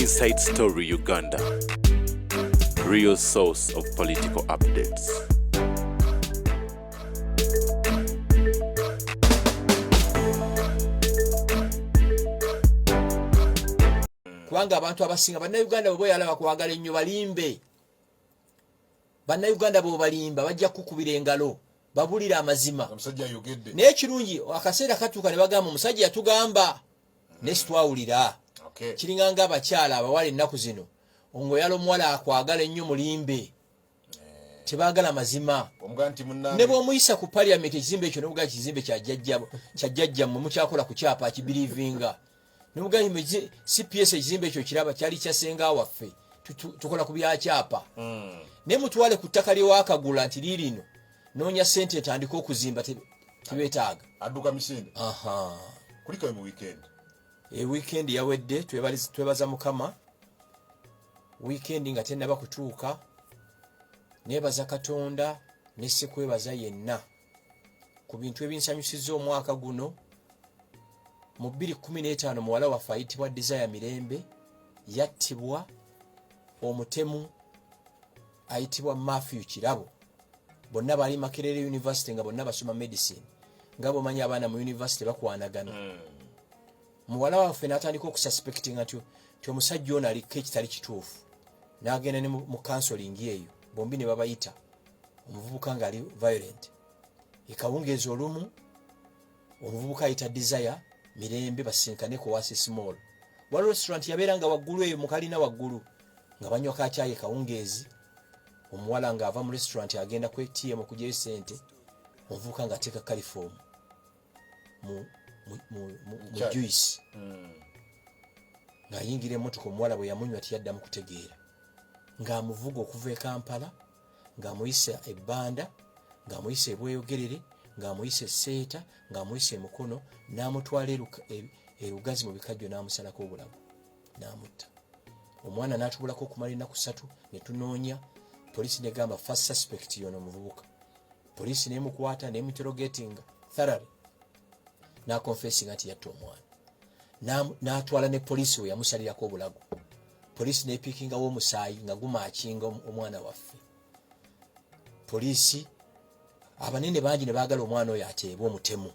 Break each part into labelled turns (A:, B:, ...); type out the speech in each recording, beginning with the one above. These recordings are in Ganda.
A: Inside Story Uganda, real source of political updates.
B: Kubanga abantu abasinga bannayuganda bwe yalaba kwagala ennyo balimbe. Bannayuganda bo balimba bajja kukubira engalo babulira amazima.
C: Omusajja ayogedde.
B: Naye kirungi akaseera katuuka ne bagamba omusajja yatugamba ne sitwawulira.
C: Okay.
B: Kiringanga abakyala abawala ennaku zino ongoyala omuwala akwagala ennyo mulimbe. Tebaagala mazima. Ne bw'omuyisa ku parliament ekizimbe ekyo n'obuga kizimbe kya jjajjammwe mukyakola ku kyapa kibirivinga. N'obuga CPS ekizimbe ekyo kiraba kyali kyasenga waffe tukola ku byakyapa. Ne mutwale ku ttaka ly'ewakagula nti liirino noonya ssente etandika okuzimba tebeetaaga.
C: Adduka misinde.
B: Aha.
C: Kulika mu weekend.
B: Weekend yawedde twebaza Mukama. Weekend nga tennaba kutuuka. Nebaza Katonda ne sekwebaza yenna ku bintu ebinsanyusizza omwaka guno. Mu 2015 muwala waffe ayitibwa Desire Mirembe yattibwa omutemu ayitibwa Matthew Kirabo. Bonna bali Makerere University nga bonna basoma medicine. Nga bomanyi abaana mu university bakwanagana. Muwala waffe n'atandika okususpectinga nti omusajja ono aliko ekitali kituufu. N'agenda ne mu counseling eyo. Bombi ne babayita omuvubuka nga ali violent. Ekawungeezi olumu omuvubuka ayita Desire Mirembe basinkane ku Wasi Small. Waliwo restaurant yabeeranga waggulu eyo mu kalina waggulu nga banywa kacaayi kawungeezi. Omuwala nga ava mu restaurant agenda ku ATM okugyayo ssente. Omuvubuka nga ateeka caliform mu juice. Ng'ayingira emmotoka omuwala bwe yamunywa tiyaddamu kutegeera. Ng'amuvuga okuva e Kampala, ng'amuyisa ebbanda, ng'amuyisa ebweyogerere, ng'amuyisa esseeta, ng'amuyisa emukono, n'amutwala erugazi mu bikajjo n'amusalako obulago. N'amutta. Omwana n'atubulako okumala ennaku 3 ne tunoonya. Poliisi negamba first suspect yono omuvubuka. Poliisi n'emukwata n'emuinterrogatinga thoroughly. N'akonfessinga nti yatta omwana. N'atwala ne poliisi we yamusalirako obulago. Poliisi n'epiikingawo omusaayi nga gumaakinga omwana waffe. Poliisi abanene bangi ne baagala omwana oyo ateebwe omutemu.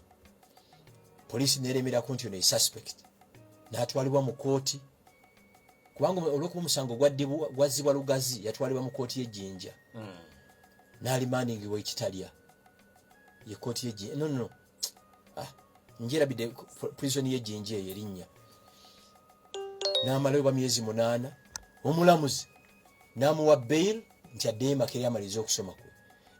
B: Poliisi n'eremerako nti ono ye suspect. N'atwalibwa mu kooti. Kubanga olw'okuba omusango gwazzibwa lugazi yatwalibwa mu kooti y'Ejjinja. N'alimandingibwa ekitalya. Ye kooti y'Ejjinja. No. Njerabidde prison y'Ejjinja eyo erinnya. N'amalayo ba myezi 8. Omulamuzi n'amuwa bail nti addeyo Makerere amalize okusoma kwe.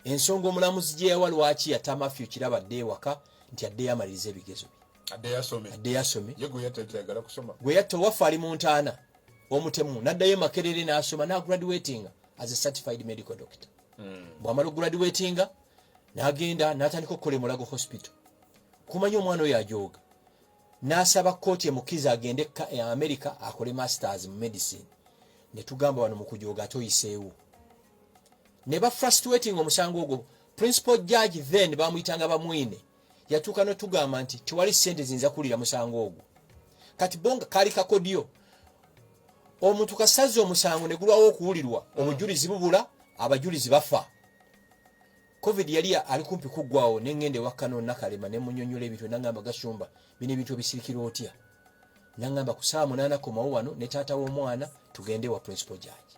B: Ensonga omulamuzi gye yawa lwaki yatta Matthew Kirabo addeyo waka nti addeyo amalirize ebigezo bye. Addeyo asome.
C: Ye gwe yattayagala kusoma.
B: Gwe yatta waffe ali mu ntaana omutemu n'addayo Makerere n'asoma n'agraduatinga as a certified medical doctor. Bw'amala ograduatinga n'agenda n'atandika okukola Mulago Hospital. Kumanya omwana oyo ajooga. N'asaba kkooti emukiza agende America akole masters mu medicine. Ne tugamba wano mu kujooga atoyiseewo. Ne ba frustrating omusango ogwo. Principal judge then bamuyitanga bamwine. Yatuuka n'otugamba nti tewali ssente zinza kulira musango ogwo. Kati bonga kali kakodyo. Omuntu kasaze omusango ne gulwawo okuwulirwa. Omujulizi bubula, abajulizi bafa. Covid yali ali kumpi kuggwawo n'engende wakkano Nakalema ne munyonyola ebintu n'angamba Gashumba bino ebintu ebisirikira otya. N'angamba ku saa 8:00 wano ne taata w'omwana tugende wa principal judge.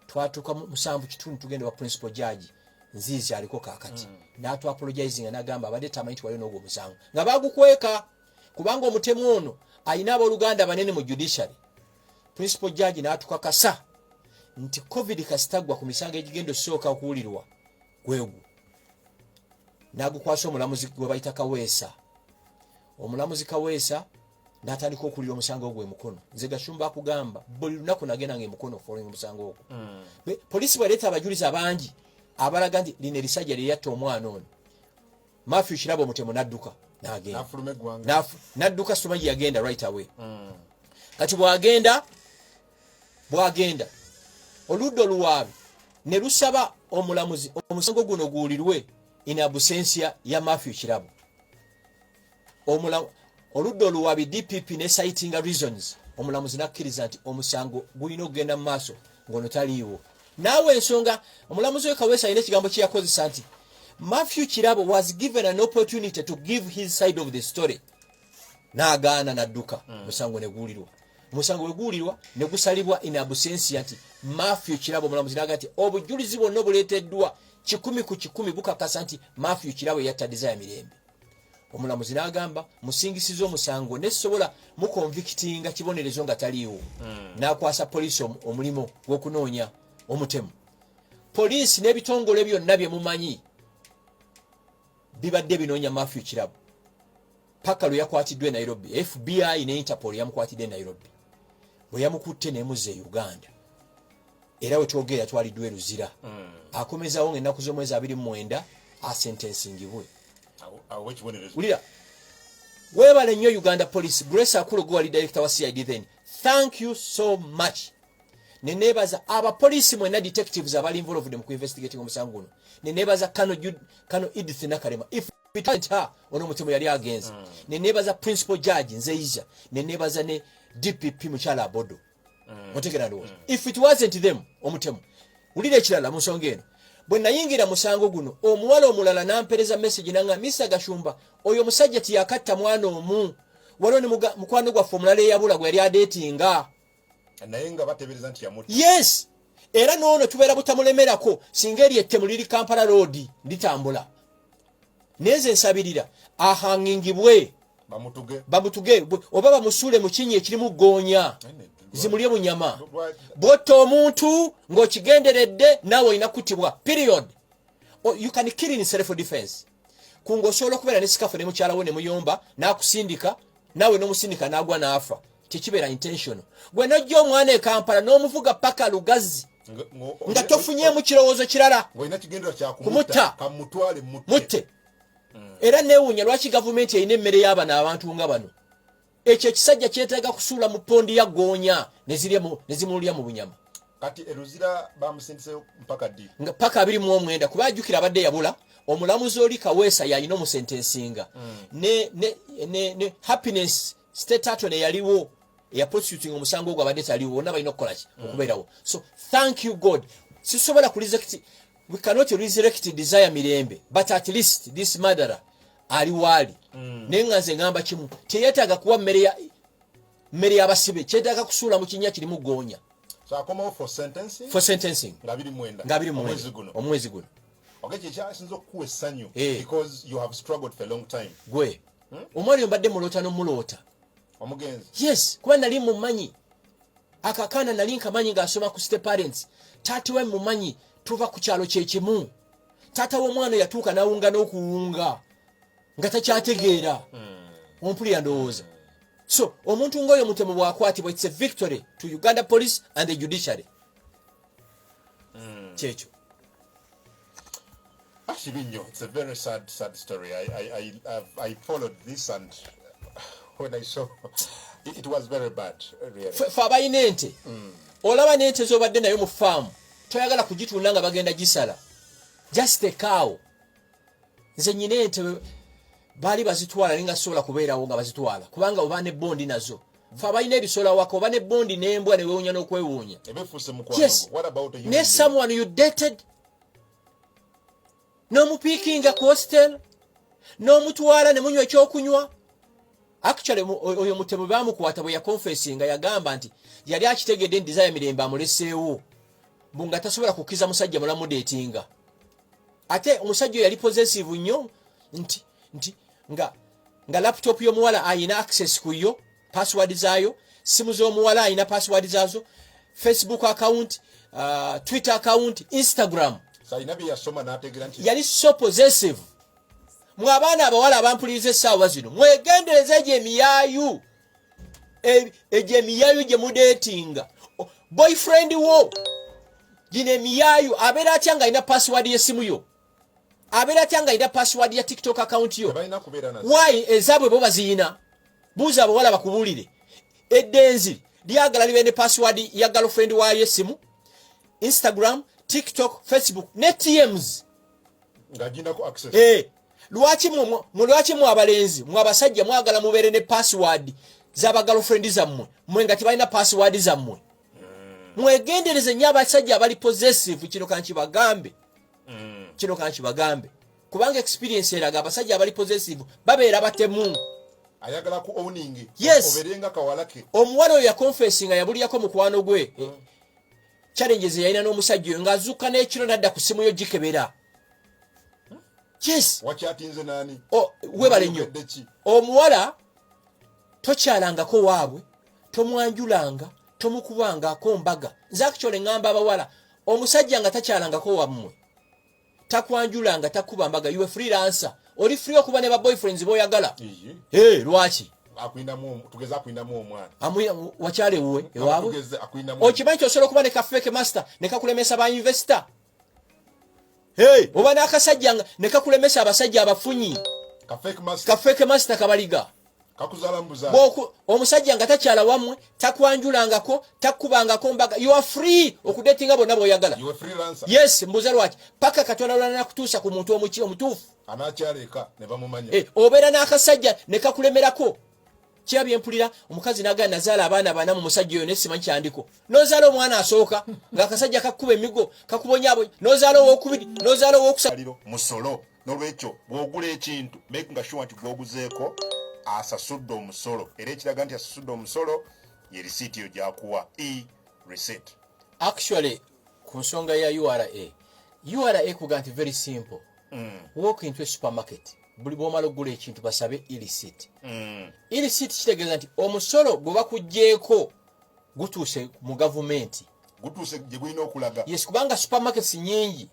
B: Twatuuka mu 7 tugende wa principal judge nzizi aliko kaakati. N'atu apologizing n'agamba abadde tamanyi nti waliwo n'ogwo omusango. Nga baagukweka kubanga omutemu ono alina abooluganda banene mu judiciary. Principal judge n'atukakasa nti Covid kasitagwa ku misango egigendo sooka okuwulirwa gwegu. N'agukwasa omulamuzi gwe bayita Kaweesa. Omulamuzi Kaweesa n'atandika okuwulira omusango ogwo emukono. Nze Gashumba akugamba buli lunaku nagenda ng'emukono following omusango ogwo. Poliisi bwaleeta abajulizi abangi abalaga nti lino erisajja lye yatta omwana ono. Matthew Kirabo omutemu n'adduka n'agenda. N'adduka Somanyi yagenda right away. Kati bw'agenda oludda oluwaabi ne lusaba omulamuzi omusango guno guwulirwe in absentia ya Matthew Kirabo. Oludda oluwaabi DPP ne citing reasons omulamuzi nakkiriza nti omusango gulina okugenda mu maaso ng'ono taliiwo. Naawe ensonga omulamuzi we Kaweesa alina ekigambo kye yakozesa nti Matthew Kirabo was given an opportunity to give his side of the story. N'agaana n'adduka. Omusango ne guwulirwa. Omusango we guwulirwa ne gusalibwa in absentia nti Matthew Kirabo omulamuzi n'agamba nti obujulizi bwonna obuleeteddwa 100 bukakasa nti Matthew Kirabo yatta Desire Mirembe. Omulamuzi n'agamba musingisiza omusango nesobola mukonvictinga kibonerezo nga taliiwo. N'akwasa poliisi omulimo gw'okunoonya omutemu. Poliisi n'ebitongole byonna bye mumanyi bibadde binoonya Matthew Kirabo. Paka lwe yakwatiddwe Nairobi. FBI ne Interpol yamukwatidde Nairobi. Bwe yamukutte n'emuzza e Uganda. Era we twogera yatwaliddwa Luzira. Akomezawo ng'ennaku z'omwezi 29 asentensingibwe. Ulira. Webale nnyo Uganda Police. Grace Akulu gwe wali director wa CID then. Thank you so much. Nenebaza aba police mwena detectives abali involved mu investigating omusango guno. Nenebaza Kano Edith Nakalema. If it wasn't her, ono mutemu yali against. Nenebaza principal judge Nzeiza. Nenebaza ne DPP Muchala Abodo. Mutegera ndo. If it wasn't them, omutemu. Ulire ekirala mu nsonga eno. Bwe nayingira musango guno, omuwala omulala nampereza message nanga Mr. Gashumba, oyo musajja tiyakatta mwana omu. Waliwo ne mukwano gwaffe omulala eyabula gwe yali adeetinga.
C: Nayenga batebereza nti yamutti.
B: Yes. Era noono tubeera butamulemerako singa eri ettemu liri Kampala Road litambula. Neze nsabirira ahangingibwe bamutuge oba bamusuule mu kinyi ekirimu ggoonya zimulye bunyama. Botta omuntu ng'okigenderedde naawe olina kuttibwa. Period. You can kill in self defense. Kungosobola okubeera ne sikafu ne mukyala we ne muyomba n'akusindika naawe n'omusindika n'agwa n'afa. Tekibeera intentional. Gwe nojja omwana e Kampala n'omuvuga paka Lugazi nga tofunyeemu kirowoozo kirala kumutta
C: kamutwale
B: mutte. Era neewuunya lwaki gavumenti erina emmere y'abana abantu nga bano. Ekyo ekisajja kyetaaga kusuula mu pondi ya ggoonya ne zimulya mu bunyama.
C: Kati Luzira bamusindiseyo mpaka ddi?
B: Paka 29 kuba ajjukira abadde yabula. Omulamuzi oli Kaweesa yalina omusentensinga. Ne Happiness State Attorney yaliwo ya prosecuting omusango ogwo abadde taliwo wonna balina okukola ki okubeerawo. So thank you God. Sisobola ku resurrect. We cannot resurrect Desire Mirembe, but at least this murderer ali wali. Nenga nze ngamba kimu teyetaaga kuwa mmere y'abasibe kyetaaga kusuula mu kinnya kirimu ggoonya.
C: So akomawo for sentencing
B: nga 29 omwezi guno.
C: Okay, kyasinza okuwa essanyu because you have struggled for a long time.
B: Gwe omwali mbadde muloota n'omuloota
C: omugenzi.
B: Yes, kuba nali mumanyi akakana nali nkamanyi ng'asoma ku state parents. Taati we mumanyi tuva ku kyalo kye kimu. Taata w'omwana yatuuka n'awunga n'okuwunga nga takyategeera. Ompulira ndowooza. So omuntu ng'oyo mutemu bw'akwatibwa, it's a victory to Uganda Police and the judiciary. Kyekyo.
C: Ashibinyo, it's a very sad story. I followed this and when I saw it was very bad, really.
B: Fabayina ente. Olaba n'ente z'obadde nayo mu farm. Toyagala kugitunda nga bagenda gisala. Just a cow. Nze nyina ente baali bazitwala ninga sobola kubeerawo nga bazitwala. Kubanga oba ne bondi nazo. Fabayina ebisola wako oba ne bondi n'embwa ne weewuunya n'okwewuunya. Yes.
C: What about you?
B: Ne someone you dated? N'omupiikinga ku hostel? N'omutwala ne munywa ekyokunywa? Actually oyo mutemu baamukwata bwe yakonfessinga yagamba nti yali akitegedde Desire Mirembe amuleseewo bunga tasobola kukiza musajja mulamu datinga. Ate omusajja yali possessive nnyo nti nga laptop y'omuwala ayina access kuyo, password zaayo, simu z'omuwala ayina password zaazo, Facebook account, Twitter account, Instagram. Yali so possessive. Mwe abaana abawala abampuliriza essaawa zino mwegendereze egyo emiyayu egyo emiyayu gye mudeetinga boyfriend wo gino emiyayu abeera atya nga alina password y'essimu yo, abeera atya nga alina password ya TikTok account yo. Why ezaabwe bo baziyina? Buuza abawala bakubuulire. Eddenzi lyagala libe ne password ya girlfriend waayo y'essimu, Instagram, TikTok, Facebook ne TMs
C: ng'aginako access.
B: Lwaki mu abalenzi mu abasajja mwagala mubeere ne password zaba girlfriend zammwe mwe nga tebalina password zammwe mwegendereze nnyo abasajja abali possessive kino kanki bagambe kubanga experience eraga abasajja abali possessive babeera batemu
C: ayagala ku owning
B: yes.
C: oberenga kawalake
B: omuwala oyo yakonfessinga yabuliyako mukwano gwe challenges yalina n'omusajja oyo ng'azuuka n'ekiro nadda ku simu yo gikebera yes
C: wakyatinze nani
B: webale nnyo omuwala tokyalangako waabwe tomwanjulanga tomukubangako mbaga nze actually ngamba abawala omusajja nga takyalangako wammwe takwanjulanga takuba mbaga you freelancer oli free okuba ne ba boyfriends boyagala lwaki
C: tugeza akwindamu omwana
B: wakyale wuwe ewaabwe okimanyi osobola okuba ne kafeke master ne kakulemesa ba investor oba n'akasajja ne kakulemesa abasajja abafunyi kafeke master kabaliga omusajja nga takyala wammwe takwanjulangako takubangako mbaga you are free okudatinga bonna bw'oyagala yes mbuuza lwaki paka katonda lwanakutuusa ku muntu omutuufu
C: anakyaleka ne bamumanya
B: obeera n'akasajja ne kakulemerako kirabye mpulira omukazi n'agala nazaala abaana bana mu musajja oyo nesimanyi kyandiko n'ozaala omwana asooka ng'akasajja kakuba emigo kakubonyaabo n'ozaala owokubiri n'ozaala owokusatu
C: musolo n'olwekyo bw'ogula ekintu making sure nti gw'oguzeeko asasudde omusolo era ekiraga nti asasudde omusolo ye receipt yo gyakuwa receipt
B: actually ku nsonga ya URA kuga nti very simple walk into a supermarket buli bw'omala okugula ekintu basabe receipt receipt kitegeeza nti omusolo gwe bakugjeeko gutuuse mu gavumenti
C: gutuuse gye gulina okulaga
B: yes kubanga supermarkets nyingi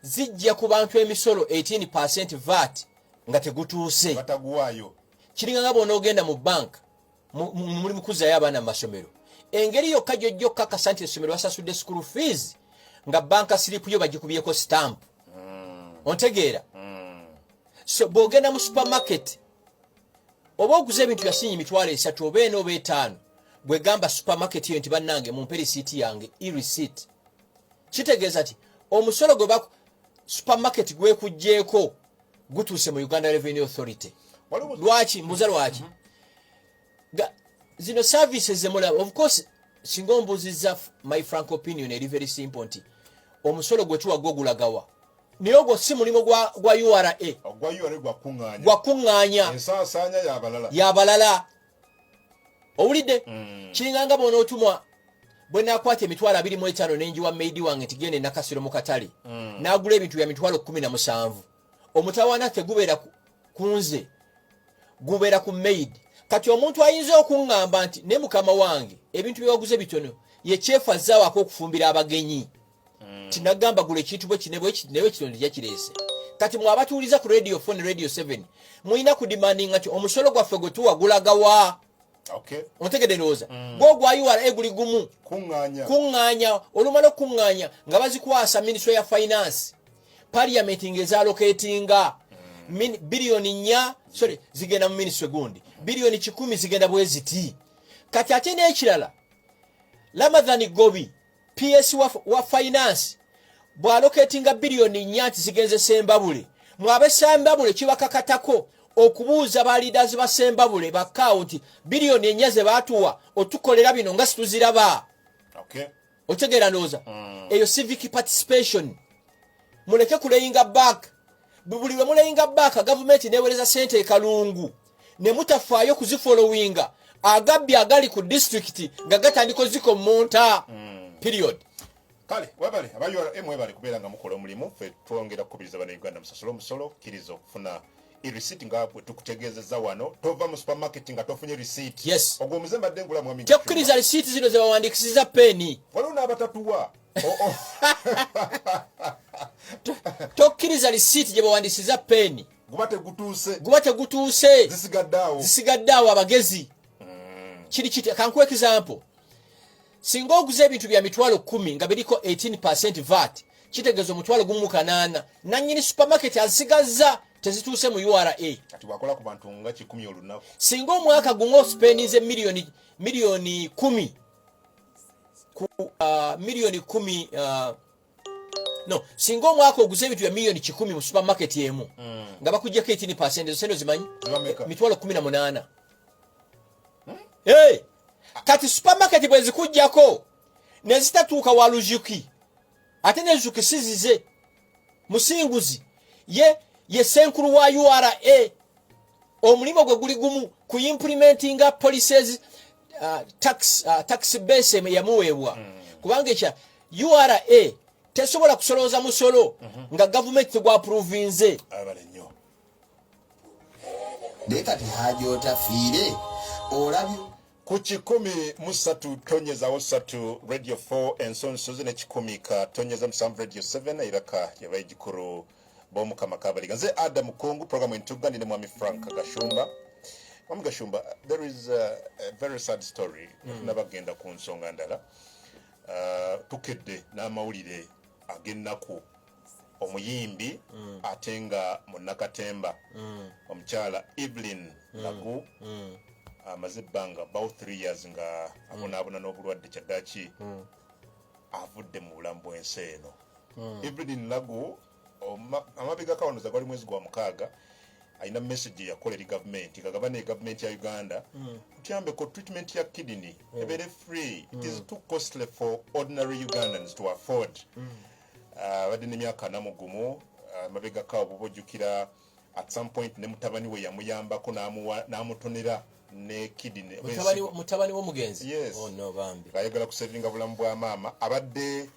B: zijja ku bantu emisolo 18% VAT nga tegutuuse
C: bataguwaayo
B: kiringa nga bw'onoogenda mu bank muli mukuzayo abaana mu masomero engeri yokka gyojja okukakasa nti essomero basasudde school fees nga banka siripu yo bagikubyeko stamp ontegeera so bw'ogenda mu supermarket oba oguza ebintu yasinyi mitwalo 3 oba 4 oba 5 bwegamba supermarket yo nti bannange mumpe receipt yange receipt kitegeeza ti omusolo gwe supermarket gwekugjeeko gutuuse mu Uganda Revenue Authority lwaki mbuza lwaki zino services zemulaba of course singa ombuuzizza my frank opinion eri very simple nti omusolo gwe tuwa gogulagawa naye ogwo si mulimu gwa URA gwakuŋŋaanya
C: ensaasaanya
B: yabalala owulidde kiringanga bw'onootumwa bwe naakwata emitwalo 25 n'enjiwa maidi wange nti gende nakasiro mu katale n'agula ebintu bya mitwalo 17 omutawaana tegubeera ku nze gubeera ku maid kati omuntu ayinza okuŋŋamba nti ne mukama wange ebintu byewaguze bitono ye kyefazzaawo okufumbira abagenyi tinagamba gula ekintu bwe kinebwe kitonde yakireese kati mwabatuuliza ku radio 4 ne radio 7 muyina ku demanding nti omusolo gwaffe gwe tuwagulagawa ontegedde ndowooza gwogwa URA guli gumu kuŋŋaanya olumala okuŋŋaanya nga bazikwasa ministry ya finance parliament ng'ezaaloketinga biliyoni 4 zigenda mu ministry gundi biliyoni 10 zigenda bwe ziti kati ate n'ekirala Ramadhan Gobi PS wa finance bw'aloketinga biliyoni 4 zigenze Sembabule mwabe Sembabule kibakakatako okubuuza ba leaders ba Sembabule ba account biliyoni 4 ze batuwa otukolera bino nga situziraba otegeera ndowooza eyo civic participation muleke kuleyinga back buli lwe muleyinga back gavumenti neewereza sente ekalungu ne mutafaayo kuzifollowinga agabbi agali ku district nga gatandiko ziko monta period
C: kale webale abayora mwebale kubeera nga mukola omulimu ffe twongera kukubiriza bano Uganda musasula omusolo kkiriza okufuna receipt nga bwe tukutegeezezza wano tova mu supermarket nga tofunye receipt
B: yes
C: ogwo omuze mbadde ngula mwami
B: tekkiriza receipt zino ze bawandikisiza peni
C: waliwo n'abatatuwa
B: tokkiriza receipt gye bawandikisiza peni guba tegutuuse zisigadde awo abagezi kiri kiti kankuwa example singa oguza ebintu bya mitwalo 10 nga biriko 18% VAT kitegeeza omutwalo gumu 8 nannyini supermarket azisigazza tezituuse mu URA
C: kati wakola ku bantu nga 10 olunaku
B: singa omwaka gumu ospendize miliyoni 10 ku miliyoni 10 no singa omwaka oguza ebintu bya miliyoni 10 mu supermarket emu nga bakuggyako 18% ezo sente zimanyi mitwalo 18 kati supermarket bwe zikujjako ne zitatuuka wa lujuki ate ne lujuki sizize musinguzi ye senkulu wa URA omulimo gwe guli gumu ku implementinga policies tax base yamuweebwa kubanga ekya URA tesobola kusolooza musolo nga gavumenti tegwa approvinze
C: abale nnyo
D: dekati hajota fiire olabyo
C: ku 103 radio 4 ensonsozi ne 107 radio 7 iraka yabaye gikuru bomukama kabaliga nze Adam Kongu program entuganire mwami Frank Gashumba. Mwami Gashumba, there is a very sad story nabagenda ku nsonga ndala tukedde n'amawulire agennako omuyimbi atenga munakatemba omukyala Evelyn Lagu amaze ebbanga about 3 years nga abonaabona n'obulwadde kyaddaaki avudde mu bulamu bw'ensi eno. Evelyn Lagu amabega kawanduza gwali mwezi gwa mukaaga aina message yakola eri government kagabane government ya Uganda kutiyambe ko treatment ya kidney ebere free. It is too costly for ordinary Ugandans to afford. Badine myaka namugumu mabega kawo bobojukira at some point ne mutabani we yamuyambako namutonera ne kidney
B: mutabani wo mugenzi.
C: Yes.
B: Oh no bambi
C: ayagala kusevinga bulamu bwa mama abadde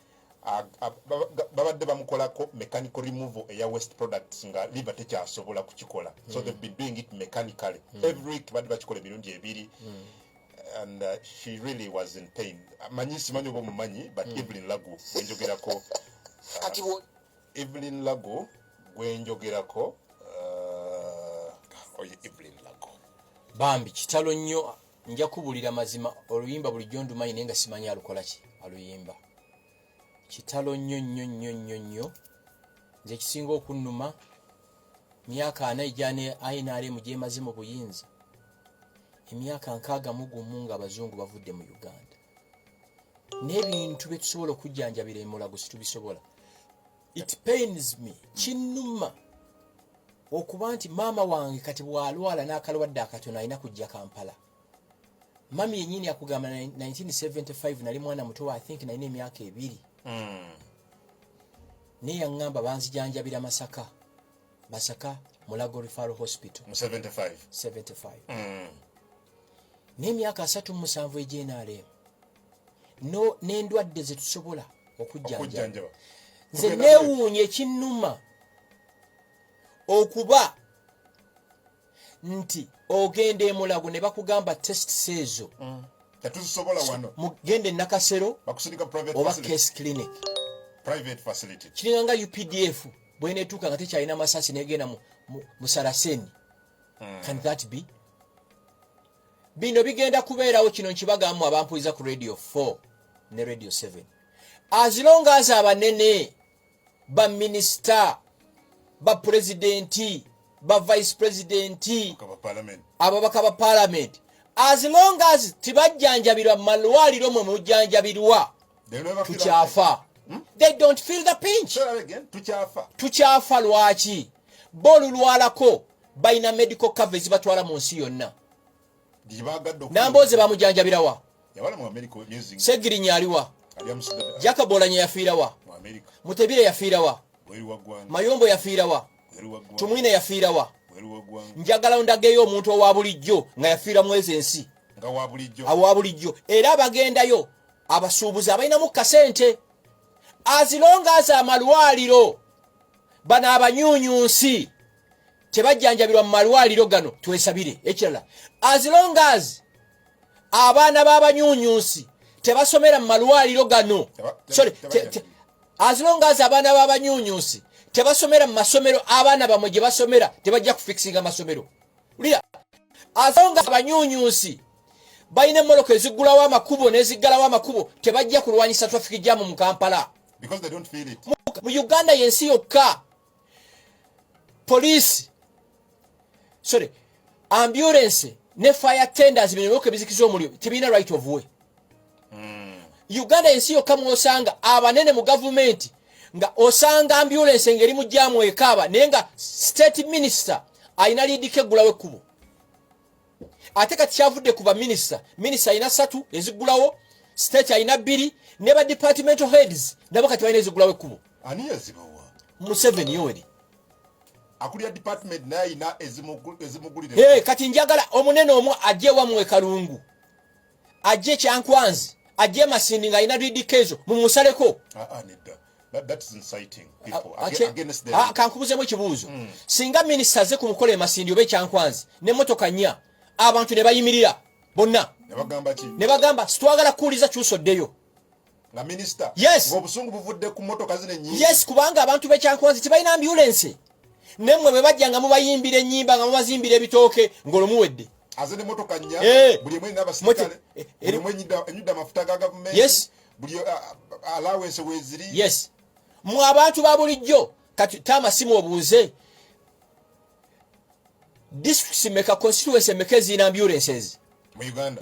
C: babadde bamukolako mechanical removal eya waste products nga liver tekyasobola kukikola so they've been doing it mechanically every week badde bakikola emirundi ebiri and she really was in pain. Simanyi oba mumanyi but Evelyn Lagu gwenjogerako Evelyn Lagu gwenjogerako Evelyn Lagu
B: bambi kitalo nnyo nja kubulira mazima oluyimba bulijjo ndumanyi naye nga simanyi alukola ki aluyimba kitalo nnyo nze kisinga okunnuma myaka 4 ejjane INRM gyemaze mu buyinza emyaka 61 nga abazungu bavudde mu Uganda n'ebintu bye tusobola okujjanjabira emulago situbisobola. It pains me kinnuma okuba nti maama wange kati bwalwala n'akalwadde akatono alina kujja Kampala. Mami yennyini yakugamba 1975 nali mwana muto I think nalina emyaka 2 naye yaŋŋamba banzijanjabira Masaka Mulago Referral Hospital
C: 75
B: n'emyaka 37 ejjenaalemu n'endwadde ze tusobola okujjanjaba. Nze neewuunye ekinnuma okuba nti ogenda emulago ne bakugamba test ezo
C: tetusobola wano
B: mugende Nakasero
C: bakusindika private
B: oba
C: facility.
B: case clinic
C: Private facility
B: kiringa UPDF bwenetuuka nga tekyalina masasi negenda mu Saraseni. Can that be? Bino bigenda kubeerawo kino nkibagamu abampuliza ku radio 4 ne radio 7 as long as abanene ba minister ba presidenti ba vice presidenti ababaka ba parliament as long as tibajjanjabirwa malwaliro mwe mujjanjabirwa tukyafa. They don't feel the pinch. Tukyafa lwaki bolulwalako baina medical coverage batwala mu nsi yonna namboze bamujjanjabirawa Segirinya aliwa Jakabolanya yafiirawa Mutebire yafiirawa Mayombo yafiirawa Tumwine yafiirawa njagala ondageyo omuntu owa bulijjo nga yafiira mwezi ensi awa bulijjo era abagendayo abasuubuzi abalinamu kasente as long as amalwaliro bano abanyuunyuusi tebajjanjabirwa mu malwaliro gano twesabire ekirala as long as abaana b'abanyuunyuusi tebasomera mu malwaliro gano as long as abaana b'abanyuunyuusi tebasomera mu masomero abaana bamwe gye basomera tebajja kufikisinga masomero ulira as long as abanyuunyuusi balina emmoloka eziggulawo amakubo n'eziggalawo amakubo tebajja kulwanyisa traffic jam mu Kampala
C: because they don't feel it.
B: Mu Uganda yensi yokka police ambulance ne fire tenders binoke bizikizo omuliro tibina right of way. Uganda yensi yokka mwosanga abanene mu government nga osanga ambulance ngeri mu jamu ekaba nenga state minister aina lidike gulawe kubo ate kati kyavudde kuba minisita ayina 3 ezigulawo, state ayina 2 ne ba departmental heads nabo kati balina ezigulawo ekkubo.
C: Ani yazibawa?
B: Museveni Yoweri.
C: Akulira department naye ayina ezimugulire.
B: Kati njagala omunene omwo ajje wamwe Kalungu, ajje Kyankwanzi, ajje Masindi nga ayina ridikezo mumusaleko.
C: Nedda. That is inciting people against them.
B: Kankubuzemu ekibuuzo. Singa minisita aze ku mukolo e Masindi oba Kyankwanzi n'emmotoka nnya, abantu ne bayimirira bonna ne bagamba sitwagala kuwuliza kyusoddeyo
C: nga minisita
B: ng'obusungu
C: buvudde ku mmotoka zino ennyingi.
B: Yes, kubanga abantu b'Ekyankwanzi tebalina ambulance. Nemmwe bwe bajja nga mubayimbira ennyimba nga mubazimbira ebitooke ng'olumuwedde.
C: Aze n'emmotoka nnya buli emu n'abasirikale buli emu enyudde amafuta ga gavumenti buli allowance weeziri.
B: Yes, mu abantu ba bulijjo kati tamasimu obuuze districts meka constituency meka ezina ambulances
C: mu Uganda.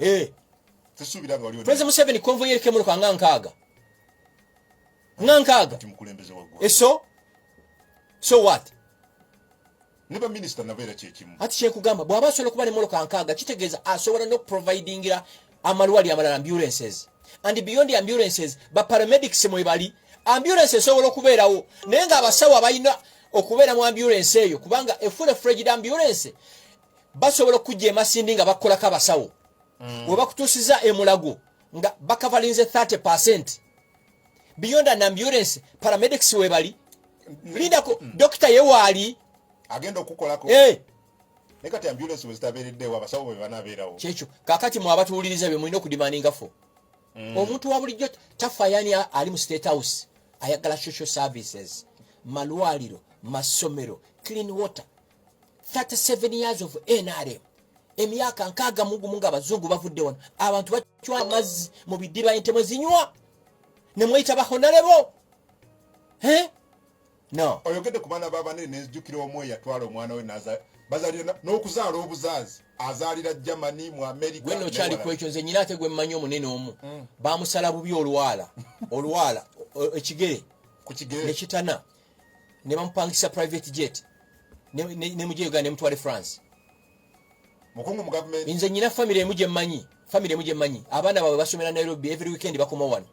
C: Tesuubira nga waliwo
B: President Museveni konvoyi eriko emmotoka nga nkaaga
C: mukulembeze waggwa.
B: So what?
C: Neba minister nabeera kyekimu.
B: Ati kyekugamba bw'aba asobola okuba n'emmotoka nkaaga kitegeeza asobola n'okuprovidingira amalwaliro amalala ambulances. And beyond the ambulances, ba paramedics mwe bali, ambulance esobola okubeerawo naye ng'abasawo abalina okubeera mu ambulance eyo kubanga full fledged ambulance basobola okujja e Masindi nga bakolako abasawo. We bakutuusiza emulago nga bakavalinze 30%. Beyond an ambulance, paramedics we bali. Lindako doctor yewaali
C: agenda okukolako. Nekati ambulance we zitabeereddewo abasawo bwe banaabeerawo.
B: Kyekyo kakati mu abatuwuliriza bye mulina okudimandinga fo. Omuntu wa bulijjo tafayani ali mu State House ayagala social services, malwaliro, masomero, clean water. 37 years of NRM. Emyaka nkaaga mugumu ng'abazungu bavudde wano. Abantu bachwa amazzi mu bidiba entemu zinywa. Ne mweyita bahonalebo. No.
C: Oyogedde ku baana b'abanene n'ezijjukira omwe yatwala omwana we bazaalira n'okuzaala obuzaazi azaalira Germany mu America.
B: Gwe nokyali ku ekyo nze nyina ate gwe mmanyi omunene omu. Baamusala bubi olwala ekigere
C: ku kigere
B: nekitana ne bamupangisa private jet ne mujje Uganda ne mutwale France.
C: Mukungu mu government.
B: Nze nyina family emu gye mmanyi abaana baabwe basomera Nairobi every weekend bakoma wano.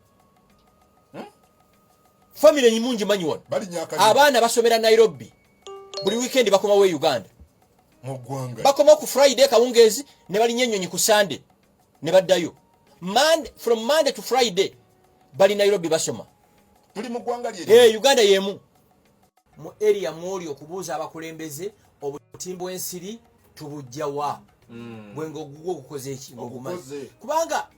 B: Family nyimungi manyi wano abaana basomera Nairobi buli weekend bakoma we Uganda
C: mu ggwanga
B: bakoma ku Friday kawungeezi ne balinya ennyonyi ku Sunday ne baddayo from Monday to Friday bali Nairobi basoma.
C: Tuli mu ggwanga lye
B: Uganda yemu mu area mwoli okubuuza abakulembeze obutimbo ensiri tubujjawa bwengo gugwo okukoze eki ngogumaze kubanga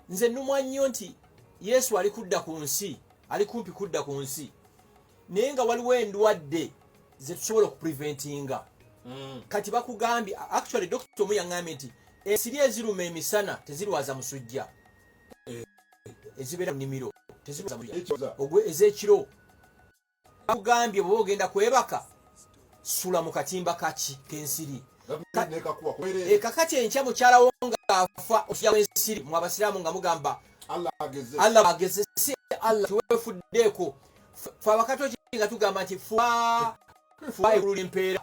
B: nze nnumwa nnyo nti Yesu ali kudda ku nsi ali kumpi kudda ku nsi naye nga waliwo endwadde ze tusobola okupreventinga. Kati bakugambye actually Dr. Omu yaŋŋambye nti ensiri eziruma emisana tezirwaza musujja, ezibeera mu nnimiro tezirwaza musujja, ez'ekiro bakugambye bw'oba ogenda kwebaka sula mu katimba k'ensiri. Kakati enkya mukyalawo ng'afa okujja w'ensiri mu abasiraamu nga mugamba Allah ageze si Allah tuwefuddeeko fe abakatoki nga tugamba nti fuwa egulu empeera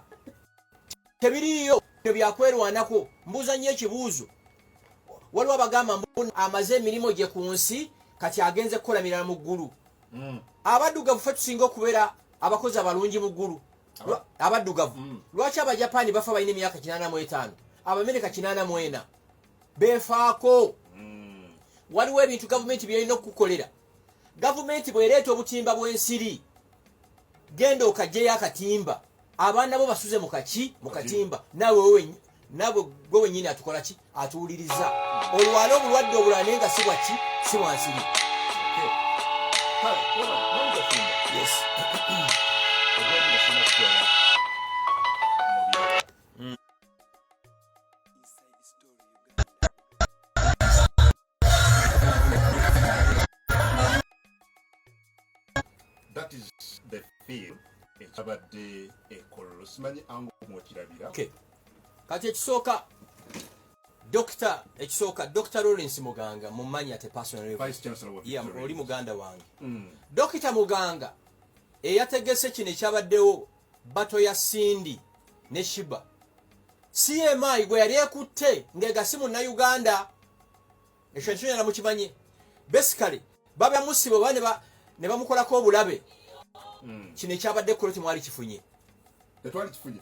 B: tebiriyo bino byakwerwanako. Mbuuza nnyo ekibuuzo, waliwo abagamba mbu amaze emirimu gye ku nsi kati agenze kukola mirala mu ggulu. Abaddugavu fe tusinga okubeera abakozi abalungi mu ggulu. Abaddugavu lwaki Abajapani bafa balina emyaka 85, Abamerika 84 beefaako? Waliwo ebintu gavumenti byalina okukolera. Gavumenti bw'ereeta obutimba bw'ensiri genda okajjeyo akatimba abaana bo basuze mu katimba naawe gwe wennyini atukola ki atuwuliriza olwala obulwadde obulala naye nga si bwa nsiri.
C: That is the field ekabadde ekololo simanyi angu mwekirabira.
B: Kati ekisooka Dr. Lawrence Muganga mumanyi ate personal
C: Vice Chancellor wa Victoria.
B: Oli muganda wange. Dr. Muganga eyategese kino ekyabaddewo bato ya Sindi ne Shiba CMI gwe yali ekutte ng'egasimu na Uganda ekyo kyonna mukimanye basically baba musibo bane ne bamukolako obulabe kino ekyabadde koloti mwali kifunye
E: tetwali kifunye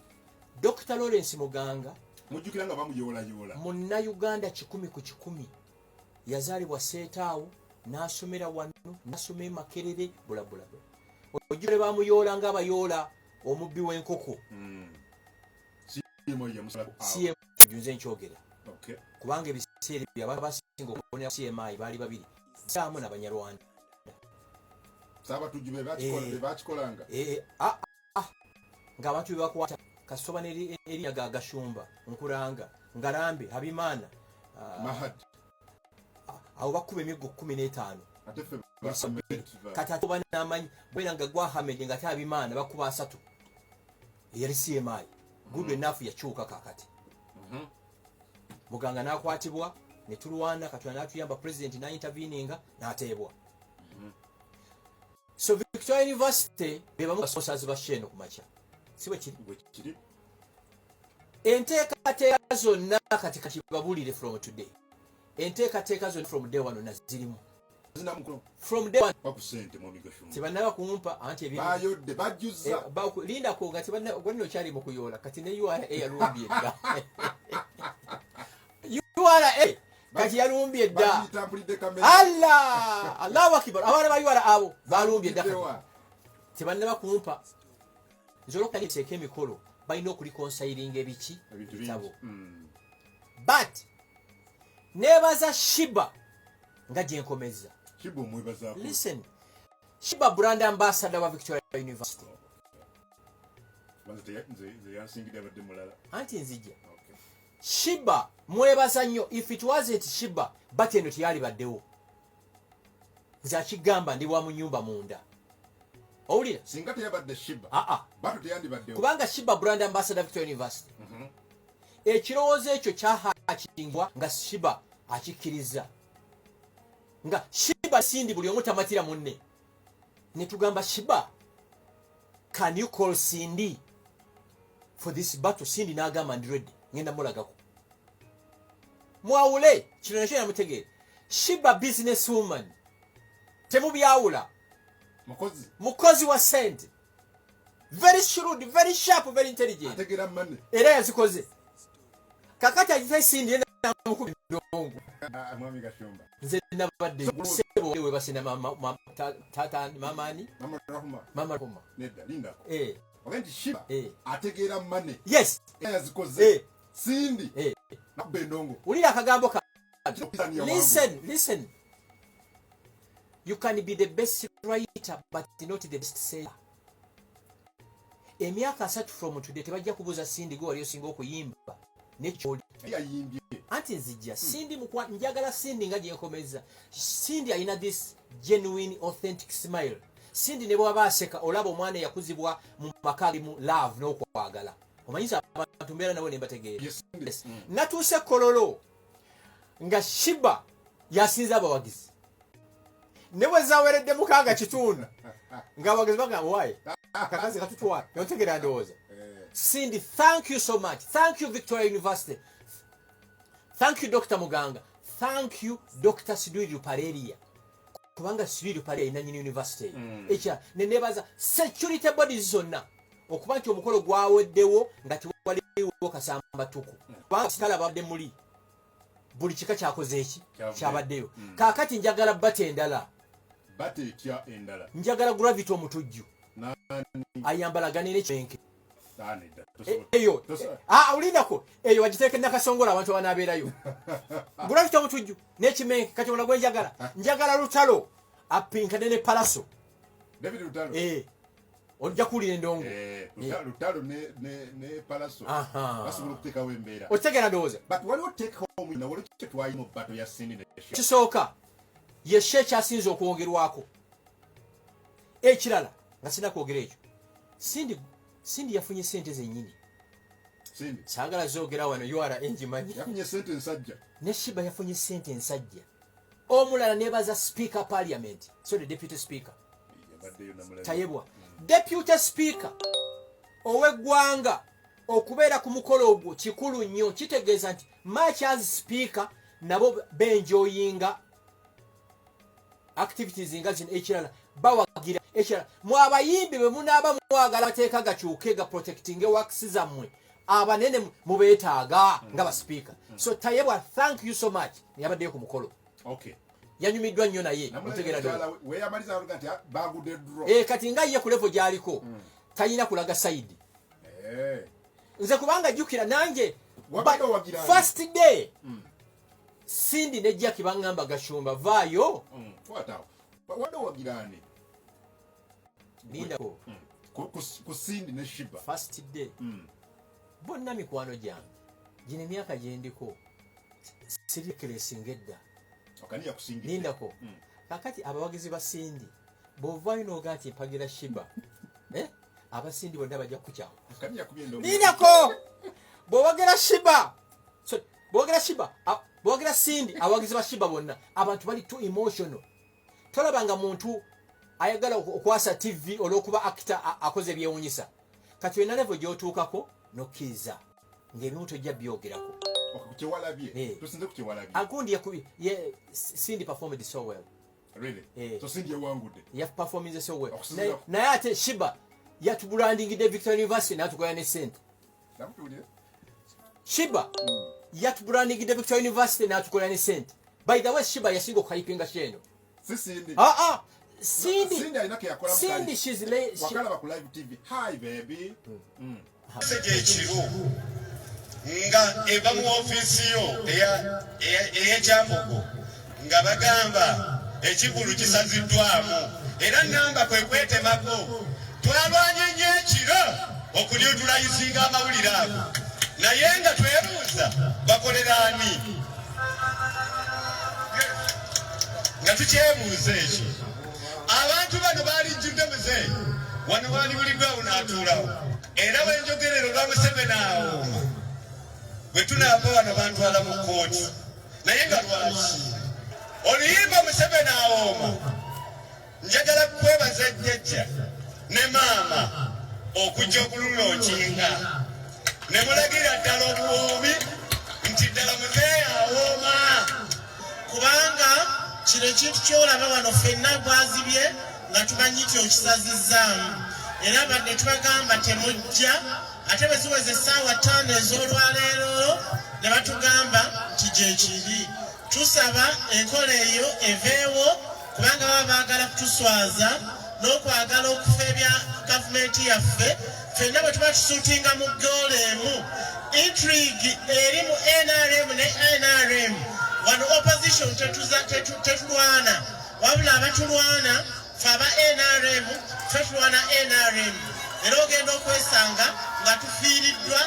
B: Dr. Lawrence Muganga
E: mujjukira nga bamuyola
B: munna Uganda 10 ku 10 yazaalibwa Seetaawo n'asomera wano n'asoma Makerere bulabulabe ojjule bamuyola nga abayoola omubbi w'enkoko CMI junze nkyogera kubanga ebiseera by'abantu basinga okubonera CMI baali babiri saamu n'Abanyarwanda
E: Sabatujju bebakikolanga
B: ng'abantu be bakwata kasoba n'erinnya ga Gashumba Nkuranga Ngarambe Habimana
E: Mahad
B: abo bakuba emiggo 15
E: ate ffe
B: kati ate oba n'amanyi bwera nga gwa Ahmed nga ate Habimana bakuba 3 yali CMI good enough yakyuka kakati Muganga n'akwatibwa ne tulwana Katonda n'atuyamba president n'interveninga n'ateebwa so Victoria University bebamu basosazi basheno kumacha siwe kiri enteekateeka zonna kati babulire from today enteekateeka zonna from day one nazirimu from day one
E: bakusente mu Gashumba
B: tibanaba kumpa anti ebintu
E: bayodde bajjuza
B: linda ko nga tibanna kyali mu kuyola kati ne URA yalumbye dda URA kati yalumbye dda Allah Allahu akbar abana ba URA abo balumbye dda tibanaba kumpa nzolo kali teke emikolo balina okulikonsayiringa ebiki bitabo but nebaza Shiba nga gyenkomeza
E: Shiba omwebazaako
B: listen Shiba brand ambassador wa Victoria University
E: nze yansingidde abadde mulala
B: anti nzija Shiba mwebaza nnyo if it wasn't Shiba bateno tiyali baddewo nze akigamba ndi wa mu nyumba munda owulira
E: singa teyabadde Shiba bato teyandibaddewo kubanga
B: Shiba brand ambassador Victoria University ekirowoozo ekyo kyahakingwa nga Shiba akikkiriza nga Shiba sindi buli omu tamatira munne ne tugamba Shiba can you call Cindy for this battle Cindy n'agamba ndi ready ngenda mulagako mwawule kino nakyo namutegeera Shiba business woman temubyawula mukozi wa sente very shrewd very sharp very intelligent
E: ategera manne
B: era yazikoze kakati ajita Cindy enda mukubi ndongo
E: mwami Gashumba
B: nze nabadde sebo wewe basina tata mamani mama Rahuma
E: nedda lindako ogenti Shiba ategera manne
B: yes
E: yazikoze Cindy nabbe ndongo
B: uli akagambo ka listen you can be the best writer but not the best seller emyaka 3 from today tebajja kubuza Cindy go wali osinga okuyimba nekyoli
E: yayimbye
B: anti nzijja Cindy mukwa njagala Cindy nga gyekomeza Cindy alina this genuine authentic smile Cindy ne bwaba aseka olaba omwana yakuzibwa mu makali mu love n'okwagala omanyiza abantu mbera nabo ne bategeera natuuse kololo nga Shiba yasinza abawagizi ne bwe zaweredde mukaaga kitundu nga abawagizi bagamba waye kakazi katutwala yontegera ndowooza Cindy, thank you so much. Thank you, Victoria University. Thank you, Dr. Muganga. Thank you, Dr. Sidiru Pareria. Kubanga Sidiru Pareria ina nyini university. Echa, nenebaza security bodies zonna. Okuba nti omukolo gwaweddewo nga tiwaliwo kasamba tuku. Kubanga kitala babadde muli. Buli kika kyakoze eki kyabaddeyo. Kaakati njagala bate endala.
E: Bate etya endala.
B: Njagala gravity omutujju. Ayambala ganene kyenke. Eyo ulindako eyo wagiteeke nakasongola abantu banaabeerayo gulabita omutujju n'ekimenke kati ona gwe njagala lutalo apinkane ne palaso
E: David lutalo
B: ojja kuwulira endongo
E: lutalo ne palaso basobola okuteekawo embeera
B: otegera ndowooza
E: but waliwo teekawo omwina waliwo kyetwayimu bbato ya Cindy ne
B: kisooka ye she ekyasinza okwogerwako ekirala nga sina kwogera ekyo Cindy yafunye sente zennyini saagala zoogera wano yuara enjimanyi
E: yafunye sente ensajja
B: ne Shiba yafunye sente ensajja omulala nebaza speaker parliament so the deputy speaker tayebwa deputy speaker ow'eggwanga okubeera ku mukolo ogwo kikulu nnyo kitegeeza nti much as speaker nabo benjoyinga activities nga zino ekirala bawagira ekirala mu abayimbi bwe munaaba mwagala bateeka gakyuke ga protecting works zammwe abanene mubeetaaga nga baspeaker so Tayebwa thank you so much yabaddeyo ku mukolo yanyumiddwa nnyo naye kati nga ye ku level gy'aliko talina kulaga side nze kubanga jjukira nange first day Sindi ne Jackie bangamba Gashumba vaayo linda
E: ku Sindi ne Shiba
B: first day bonna mikwano gyange gino emyaka gye ndiko sirikeresingedda lindako kakati abawagizi ba Sindi bw'ovaayo n'oga nti mpagira Shiba abasindi bonna bajja kukyawa lindako bw'owagera Shiba bwogera Sindi abawagizi ba Shiba bonna abantu bali too emotional tolabanga muntu ayagala okwasa TV olw'okuba actor akoze ebyewunyisa kati wena level gy'otuukako nokkiriza ng'ebimu tojja byogerako agundi Sindi performed so well performing so well naye ate Shiba yatubrandingidde Victoria University n'atukola ne sente Shiba yatubrandingidde Victoria University n'atukola ne sente by the way Shiba yasinga okuhypinga kyeno Sindi she's
E: wakalaba ku live TV hi baby
F: ekiro nga eva mu ofiisi yo ey'ekyambogo nga bagamba ekivulu kisaziddwamu era namba kwe kwetemako twalwanye nnyo ekiro okulyotulayisinga amawulire ago naye nga twebuuza bakoleraani nga tukyebuuza ekyo abantu bano baalijjudde muzeeyi wano waalibuliddwawo n'atuulawo era bwenjogerero lwa Museveni awooma bwe tunaava wano bantwala mu kooti naye nga lwaki oluyimba Museveni awooma njagala kwebaza jjajja ne maama okujja okululookinga ne mulagira ddala obuwoomi nti ddala muzeeyi awooma kubanga kino ekintu kyolaba wano ffenna gwazibye nga tumanyi nti okisazizzaamu era badde tubagamba temujja ate bwe ziweze essaawa 5 ez'olwaleero ne batugamba nti gyekiri tusaba enkola eyo eveewo kubanga baba baagala kutuswaza n'okwagala okufa ebya gavumenti yaffe ffenna bwe tuba tusuutinga mu goolo emu intrigue eri mu NRM ne NRM wano opposition tetulwana wabula abatulwana fe aba NRM tetulwana NRM era ogenda okwesanga nga tufiiriddwa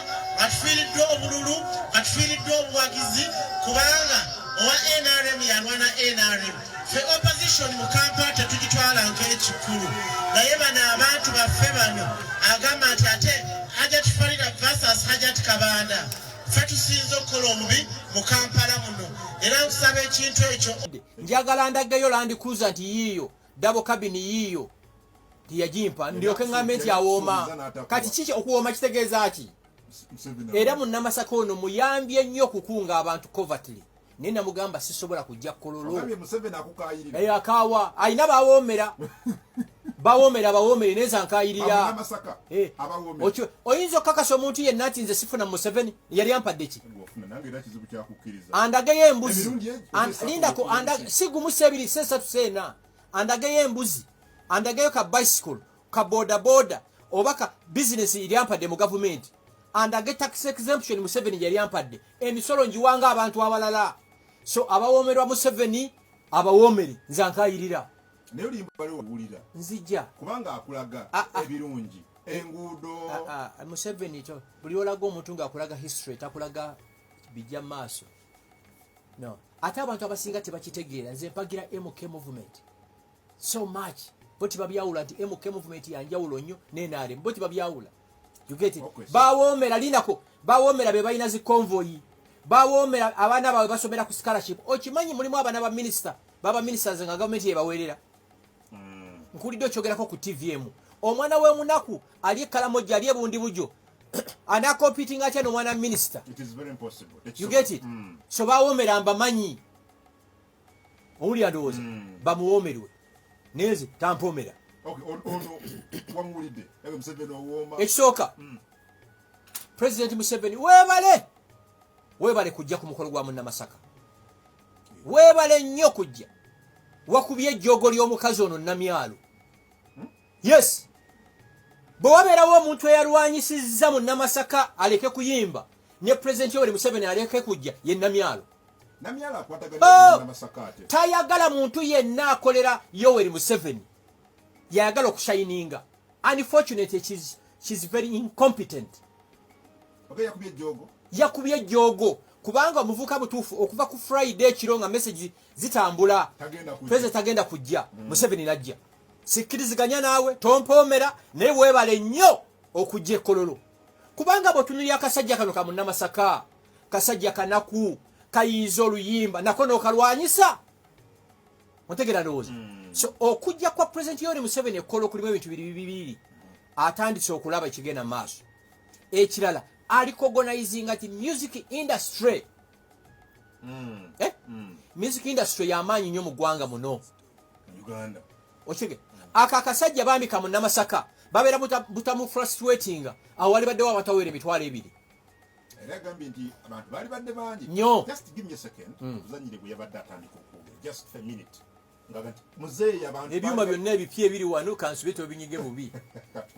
F: obululu nga tufiiriddwa obuwagizi kubanga owa NRM yalwana NRM fe opposition mu Kampala tetugitwala nk'ekikulu naye bano abantu baffe bano agamba nti ate Hajat Farida versus Hajat Kabanda fe tusinza okukola omubi mu Kampala muno era nkusaba ekintu ekyo
B: njagala ndaggeyo Land Cruiser nti yiiyo double cabin yiiyo tiyagimpa ndyoke ngambe nti awooma kati kiki okuwooma kitegeeza ki era mu Namasaka ono muyambye nnyo okukunga abantu covertly naye namugamba sisobola kujja kololo akaawa ayina bawoomere neza nkayirira oyinza okukakasa omuntu yenna ati nze sifuna Museveni yali ampadde ki andageyo embuzi lindako sigumu 2 3 4 andageyo embuzi andageyo ka bicycle ka bodaboda oba ka business eri ampadde mu gavumenti andage tax exemption Museveni yali ampadde emisolo njiwanga abantu abalala so abawoomerwa Museveni abawoomere nze ankayirira
E: naye olimba bali owulira
B: nzija
E: kubanga akulaga ebirungi enguudo
B: Museveni to buli olaga omuntu ng'akulaga history takulaga bijja maaso no ate abantu abasinga tebakitegeera nze mpagira MK movement so much boti babyawula nti MK movement yanjawulo nnyo NRM boti babyawula you get it bawoomera linako bawoomera be balina zi convoy bawoomera abaana bawe basomera ku scholarship okimanyi mulimu abaana ba minister baba ministers nga government yebaweerera nkulidde okyogerako ku TVM omwana w'emunaku ali ekalamoja ali ebundi bujo ana competing atya no mwana minister.
E: It is very impossible.
B: You get it? So bawomera mbamanyi. Owuli andowooza bamuwomerwe. Neze tampomera.
E: Okay, ono wangulidde. Ewe Museveni owoma.
B: Ekisooka. President Museveni weebale kujja ku mukolo gwa Munnamasaka. Weebale nnyo kujja. Wakubye ejjoogo ly'omukazi ono Namyalo. Yes. Bwe wabeerawo omuntu eyalwanyisizza Munnamasaka aleke kuyimba ne President Yoweri Museveni aleke kujja ye Namyalo.
E: Namyalo akwataganya Munnamasaka ate.
B: Tayagala muntu yenna akolera Yoweri Museveni. Yayagala okushininga. Unfortunately, she's very incompetent.
E: Okay, yakubye ejjoogo. Kubanga omuvuka butuufu okuva ku Friday kiro nga message zitambula. President agenda kujja. Museveni najja. Sikkiriziganya naawe tompoomera naye weebale nnyo okujja ekkololo. Kubanga bw'otunulira akasajja kano ka Munnamasaka, kasajja kanaku, kayiiza oluyimba nako n'okalwanyisa. Ontegera ndowooza. So okujja kwa President Yoweri Museveni ekkololo kulimu ebintu bibiri. Atandise okulaba ekigenda mu maaso. Ekirala alicognizinga ti music industry. Music industry y'amaanyi nnyo mu ggwanga muno. Uganda.
B: Ochege. Akakasajja bambi ka Munnamasaka babeera butamu frustrating awali baddewo abatawere emitwalo ebiri.
E: Era gambye nti abantu bali badde bangi. Just give me a second. Uzanyire bwe yabadde atandika okuwuga. Just a minute. Ngagati muzeeyi abantu
B: ebyuma byonna ebipya ebiri wano kansubite obinyige bubi.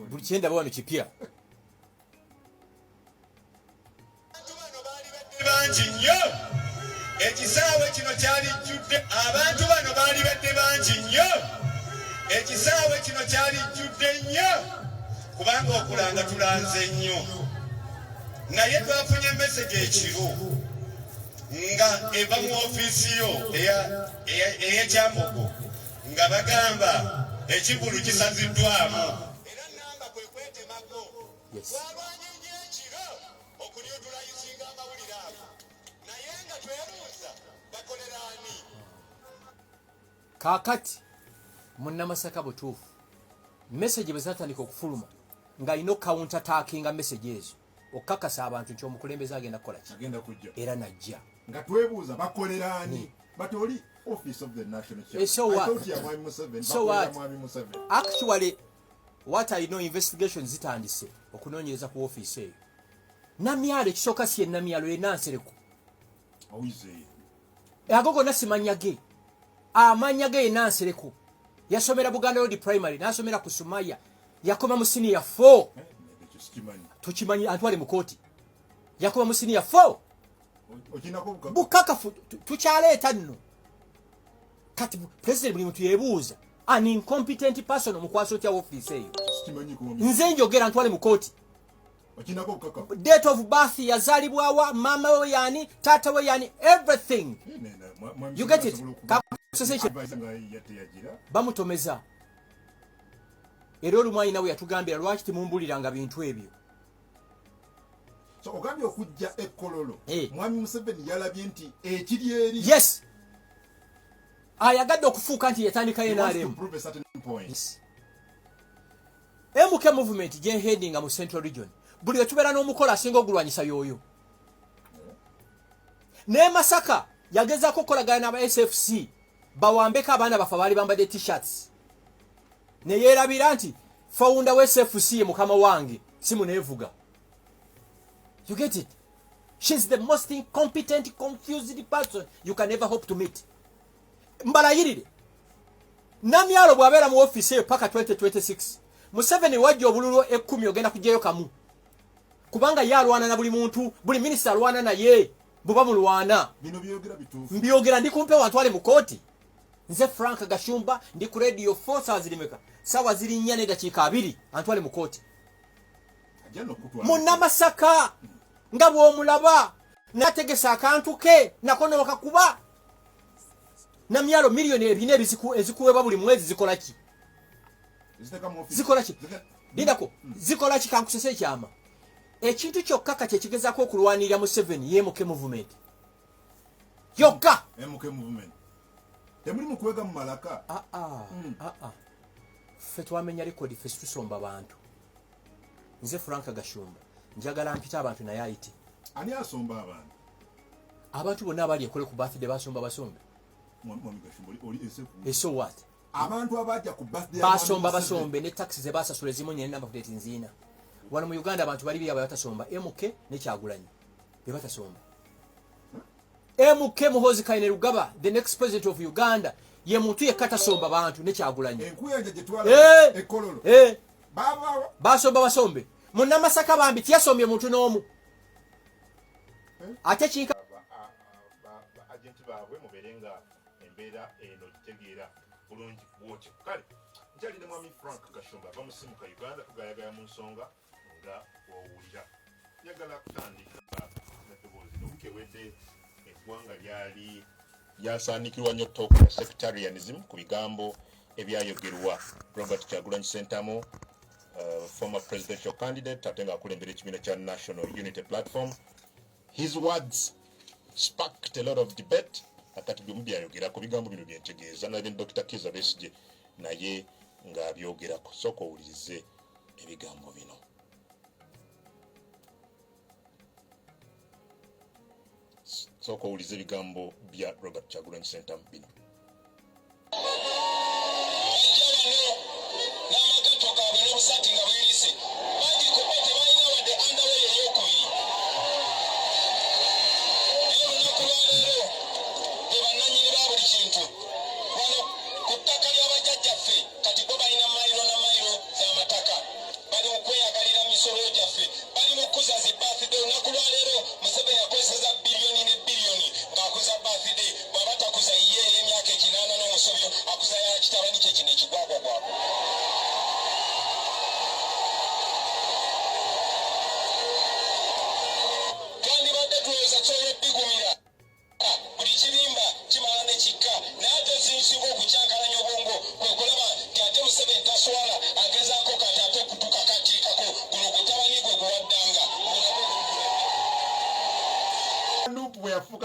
B: Buli kyenda wano kipya.
F: Bangi nnyo ekisaawe kino kyali jjudde abantu bano baali badde bangi nnyo ekisaawe kino kyali jjudde nnyo kubanga okulanga tulanze nnyo naye twafunye message ekiro nga eva mu ofiisi yo ey'ekyambogo nga bagamba ekivulu kisaziddwamu era namba kwe kwetemako twalwanye nnyo ekiro okulyotulayisinga amawulire ago naye nga twebuuza bakoleraani
B: kaakati Munnamasaka butuufu message bwe zatandika okufuluma ng'alina counter attackinga message ezo okukakasa abantu nti omukulembeze agenda kukola ki era najja
E: nga twebuuza bakoleraani but oli office of the national chair.
B: So what?
E: So
B: what? Actually, what I know investigations zitandise okunoonyereza ku office eyo. Namyalo ekisooka si ye Namyalo ye Nansereko. Agogo nasimanya ge. Amanya ge ye Nansereko. Yasomera Buganda Road Primary, nasomera ku Sumaya. Yakoma mu senior 4. Tukimanyi atwale mu kooti. Yakoma mu senior 4. Bukakafu tukyaleeta nno. Kati president buli muntu yebuuza an incompetent person omukwaso kya office eyo. Nze njogera ntwale mu kooti. Date of birth yazalibwawa, mama we yani, tata we yani, everything. You get it? Bamutomeza. Era olumwanyi nawe yatugambira lwaki temumbuliranga bintu ebyo.
E: So ogambye okujja ekkololo. Mwami Museveni yalabye nti ekiri eri.
B: Yes. Ayagadde okufuuka nti yatandika NRM. MK movement gye heading mu Central Region. Buli wetubeera n'omukola asinga ogulwanyisa yoyo. Ne Masaka yagezaako okukolagana n'aba SFC bawambeko abaana bafa baali bambadde t-shirts. Ne yeerabira nti founder wa SFC ye mukama wange simuneevuga. You get it? She's the most incompetent, confused person you can ever hope to meet. Mbalayirire. Namyalo bw'abeera mu office eyo paka 2026. Museveni wajja obululu 10 ogenda kujjayo kamu. Kubanga ye alwana na buli muntu, buli minister alwana na ye. Buba mulwana.
E: Bino byogera bituufu.
B: Mbyogera ndikumpe watwale mu kooti. Nze Frank Gashumba ndi ku radio 4 sawa zirimeka. Sawa ziri 4 ne dakiika 2 antwale mu kooti. Munnamasaka nga bw'omulaba nategesa akantu ke nakono bakakuba. Namyalo milioni 4 ezikuweba buli mwezi zikola ki? Zikola ki? Dindako zikola ki kankusese ekyama? Ekintu kyokka kati ekigezaako okulwanirira mu 7 ye MK movement. Yokka
E: MK movement. Temuli mu kwega mu malaka.
B: Ffe twamenya rekodi ffe tusomba abantu. Nze Frank Gashumba njagala mpita abantu naye ayite
C: ani asomba abantu
B: abantu bonna abali ekole ku birthday basomba basombe so what
C: abantu abajja ku birthday
B: basomba basombe ne taxi ze basasula ezimu nyene number plate nzina wano mu Uganda abantu bali byaba batasomba MK ne Kyagulanyi be batasomba MK Muhoozi Kaine Rugaba the next president of Uganda ye muntu yekata somba abantu ne Kyagulanyi
C: enkuyenje jetwala ekololo baba
B: basomba basombe munna Masaka bambi tyasombye muntu n'omu ate kinka
C: agenti baabwe muberenga embeera eno gitegeera bulungi bwotyo kale njali ne mwami Frank Gashumba bamusimu ka Uganda kugayagaya mu nsonga nga wowulira yagala kutandika n'eddoboozi n'okewedde eggwanga lyali lyasaanikirwa nnyo ttooka ya sectarianism ku bigambo ebyayogerwa Robert Kyagulanyi Ssentamu former presidential candidate ate ng'akulembera ekibiina kya National Unity Platform. His words sparked a lot of debate akati bwe mubyayogera ku bigambo bino byentegeeza naye Dr. Kizza Besigye naye ng'abyogerako sooka owulirize ebigambo bino. Sooka owulirize ebigambo bya Robert Kyagulanyi Ssentamu bino.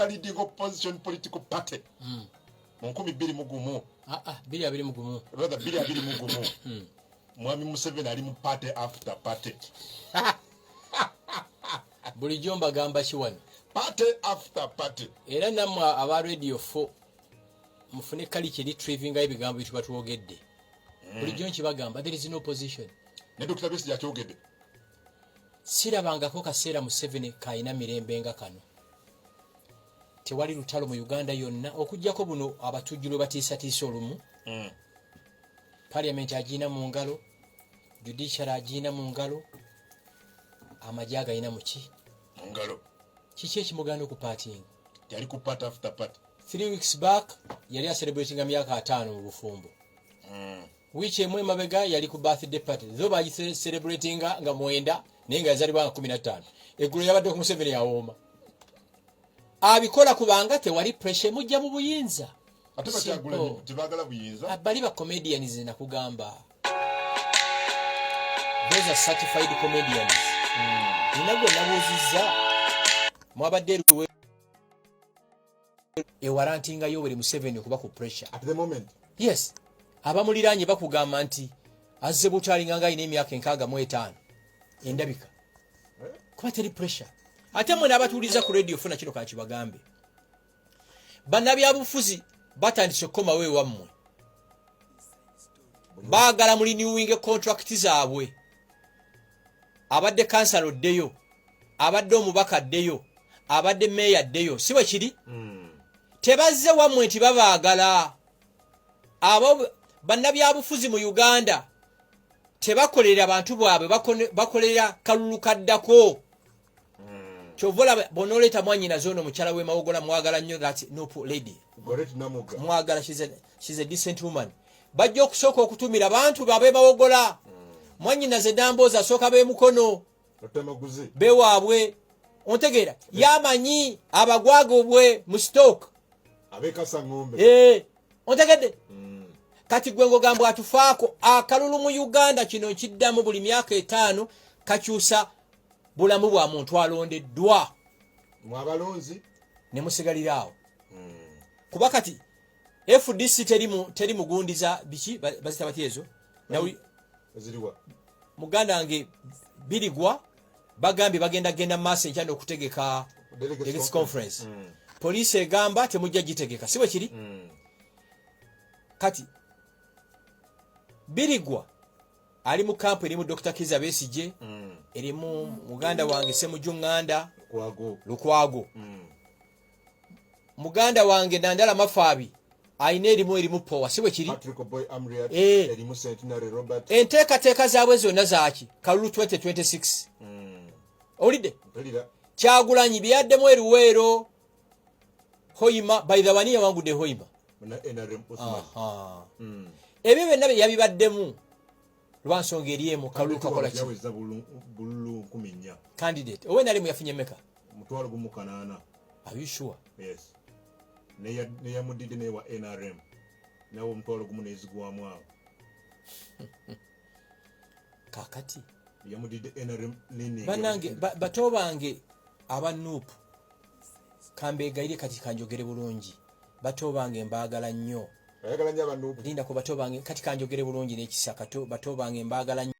C: Leading opposition political party. Munkumi bili mugumu.
B: Bili abili mugumu.
C: Rather bili abili mugumu. Mwami Museveni ali mu party after party.
B: Bulijjo mbagamba kiwani.
C: Party after party.
B: Era namwe aba radio 4 mufune kali retrieving ebigambo bitu batwogedde. Bulijjo nkibagamba there is no opposition.
C: Ne Dr. Besigye akyogedde.
B: Sirabangako kaseera Museveni kaina mirembe nga kano. Tewali lutalo mu Uganda yonna okujjako buno abatujjulo batiisatiisa olumu. Parliament agiina mu ngalo, judiciary agiina mu ngalo, amajja agayina mu ki?
C: Mu ngalo.
B: Kiki ekimuganda okupatinga?
C: Yali ku part after part.
B: 3 weeks back yali celebrating myaka 5 mu bufumbo. Wiiki emu emabega yali ku birthday party. Zo baagi celebrating nga mwenda naye nga yazalibwa nga 15. Eggulo yabadde ku Museveni yawooma. Abikola kubanga tewali pressure mujja mu buyinza.
C: Ate Kyagulanyi tebagala buyinza.
B: Abali ba comedians nakugamba. Those are certified comedians. Ninago nabuziza mwabadde ewarantinga Yoweri Museveni kuba ku pressure.
C: At the moment.
B: Yes. Abamuliranye bakugamba nti azze butalinga nga ine emyaka 65 endabika. Kuba teri pressure. Ate mwe nabatuliza ku radio funa kino kakibagambe. Bannabyabufuzi batandise okoma we wammwe. Baagala muli renewing contract zaabwe. Abadde kansalo ddeyo, abadde omubaka ddeyo, abadde meya ddeyo, si bwe kiri? Tebazze wammwe nti babaagala. Abo bannabyabufuzi mu Uganda tebakolera abantu bwabwe bakolera kalulu kaddako. Chovola bonoleta mwanyina zono muchala we mawogola mwagala nnyo that no lady.
C: Goreti namuga.
B: Mwagala she's a decent woman. Bajja okusooka okutumira abantu babe mawogola. Mwanyina ze damboza soka be mukono.
C: Otemaguzi.
B: Bewaabwe. Ontegeera. Yamanyi abagwago bwe mu stock.
C: Abekasa ngombe.
B: Ontegedde. Kati gwengo gambo atufaako akalulu mu Uganda kino kiddamu buli myaka 5 kakyusa bulamu bwa muntu alondeddwa
C: mwabalonzi
B: ne musigaliraawo. Kuba kati FDC teri mugundiza biki bazita batyezo na
C: ziriwa
B: muganda wange birigwa bagambye bagenda maaso enkya n'okutegeka delegates conference. Poliisi egamba temujja gitegeka, si bwe kiri? Kati Birigwa ali mu kampu erimu Dr. Kiza Besigye, erimu muganda wange Semujunganda Lukwago, muganda wange Nandala Mafaabi ayina erimu Powa, si bwe kiri? Enteekateeka zaabwe zonna zaaki kalulu 2026. Olidde Kyagulanyi byaddemu eruweero Hoima by the one yawangudde Hoima. Ebyo byonna yabibaddemu lwansonga eri emu kalulu kakola ki candidate owe nali muyafunye meka
C: mutwalo gumukanana.
B: Are you sure?
C: Yes. Neya mudide ne wa NRM nawo mutwalo gumunezigwamu awo
B: kakati
C: yamudide NRM nini
B: banange bato bange abanupu kambeegayire kati kanjogere bulungi bato bange mbaagala nnyo
C: ayagala nnyo abanupu
B: linda ko bato bange kati kanjogere bulungi n'ekisa bato bange mbaagala nnyo